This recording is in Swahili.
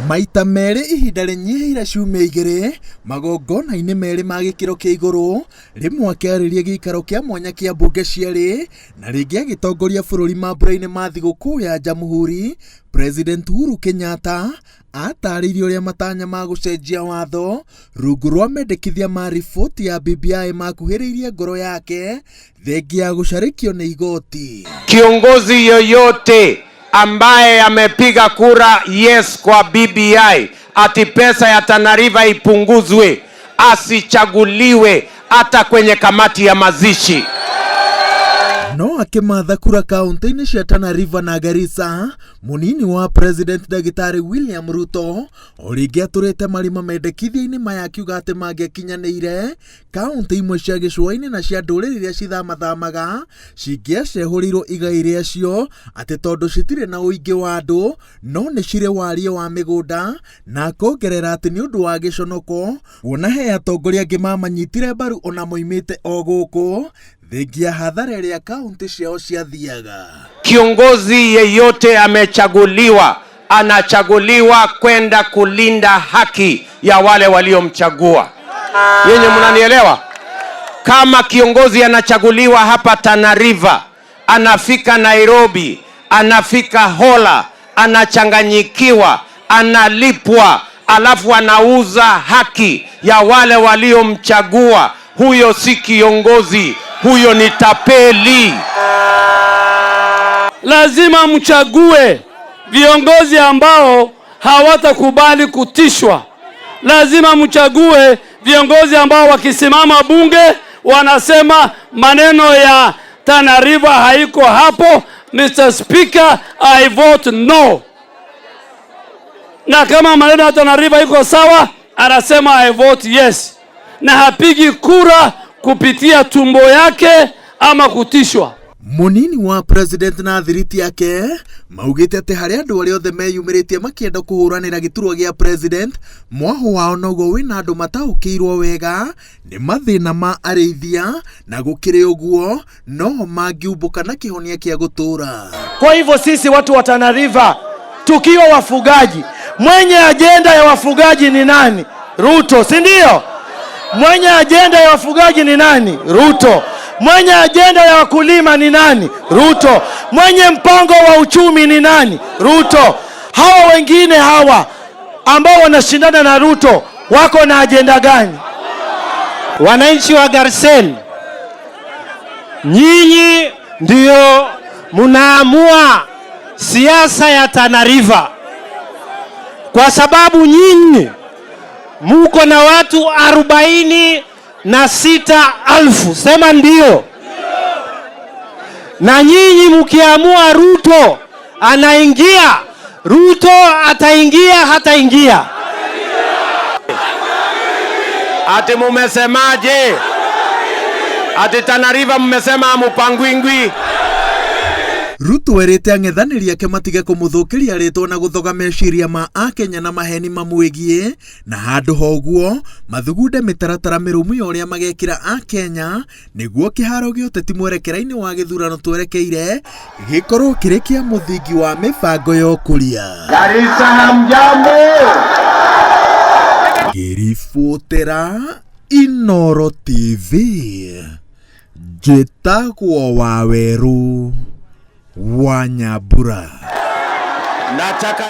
Maita meri ihinda rinyihire ciumia igiri magongona-ini meri ma gikiro kia iguru, rimwe akiariria giikaro kia mwanya kia mbunge cieri na ringi agitongoria bururi mambura-ini ma thiguku ya Jamhuri. President Uhuru Kenyatta ataririe uria matanya ma gucenjia watho rungu rwa mendekithia ma riboti ya BBI makuhiriirie ngoro yake thengia ya gucarikio ni igoti. Kiongozi yoyote ambaye amepiga kura yes kwa BBI ati pesa ya Tana River ipunguzwe asichaguliwe hata kwenye kamati ya mazishi. No akimatha kura kaunti-ini cia Tana River na Garissa, munini wa President Dagitari William Ruto oringi aturite marima mendekithia-ini maya akiuga ati mangiakinyanĩire kaunti imwe cia gĩcũa-inĩ na cia ndũrĩrĩ iria cithamathamaga cingiacehurirwo igai rĩacio ati tondu citire na ũingĩ wa andũ no nĩ cirĩ warie wa mĩgũnda, na akongerera ati nĩ ũndũ wa gĩconoko wona he atongoria angĩ mamanyitire mbaru ona moimĩte o gũkũ thengia hathara ĩrĩa kaunti ciao ciathiaga. Kiongozi yeyote amechaguliwa anachaguliwa kwenda kulinda haki ya wale waliomchagua. Yenye mnanielewa? Kama kiongozi anachaguliwa hapa Tana River, anafika Nairobi, anafika Hola, anachanganyikiwa, analipwa, alafu anauza haki ya wale waliomchagua, huyo si kiongozi, huyo ni tapeli. Lazima mchague viongozi ambao hawatakubali kutishwa. Lazima mchague viongozi ambao wakisimama bunge wanasema maneno ya Tana River haiko hapo, Mr. Speaker, I vote no. Na kama maneno ya Tana River iko sawa, anasema I vote yes. Na hapigi kura kupitia tumbo yake ama kutishwa. Munini wa president na thiriti yake maugite ati hari andu aria othe meyumiritie makienda kuhuranira giturwa gia president mwaho wao nogo wina andu mataukirwo wega ni mathina ma arithia na gukire uguo no mangiumbuka na kihonia kia gutura. Kwa hivyo sisi watu wa Tana River tukiwa wafugaji, mwenye ajenda ya wafugaji ni nani? Ruto, si ndio? Mwenye ajenda ya wafugaji ni nani? Ruto. Mwenye ajenda ya wakulima ni nani? Ruto. Mwenye mpango wa uchumi ni nani? Ruto. Hawa wengine hawa ambao wanashindana na Ruto wako na ajenda gani? Wananchi wa Garsen, nyinyi ndio munaamua siasa ya Tana River, kwa sababu nyinyi muko na watu 46,000. Sema ndio. Na nyinyi mkiamua Ruto anaingia, Ruto ataingia hataingia? Ati mumesemaje? Ati Tana River mmesema amupangwingwi? Ruto erite ang'ethanĩri ake matige kũmũthũkĩria rĩtwa na gũthoga meciria ma Akenya na maheni mamwĩgie, na handũ ha ũguo mathugunde mĩtaratara mĩrũmu ya ũrĩa magekĩra Akenya nĩguo kĩharo gĩa ũteti mwerekera-inĩ wa gĩthurano twerekeire gĩkorwo kĩrĩ kĩa mũthingi wa mĩbango ya ũkũria. Garissa hamjambo. Ngĩribotera Inooro TV, njĩtagwo Waweru wa Nyambura. Nataka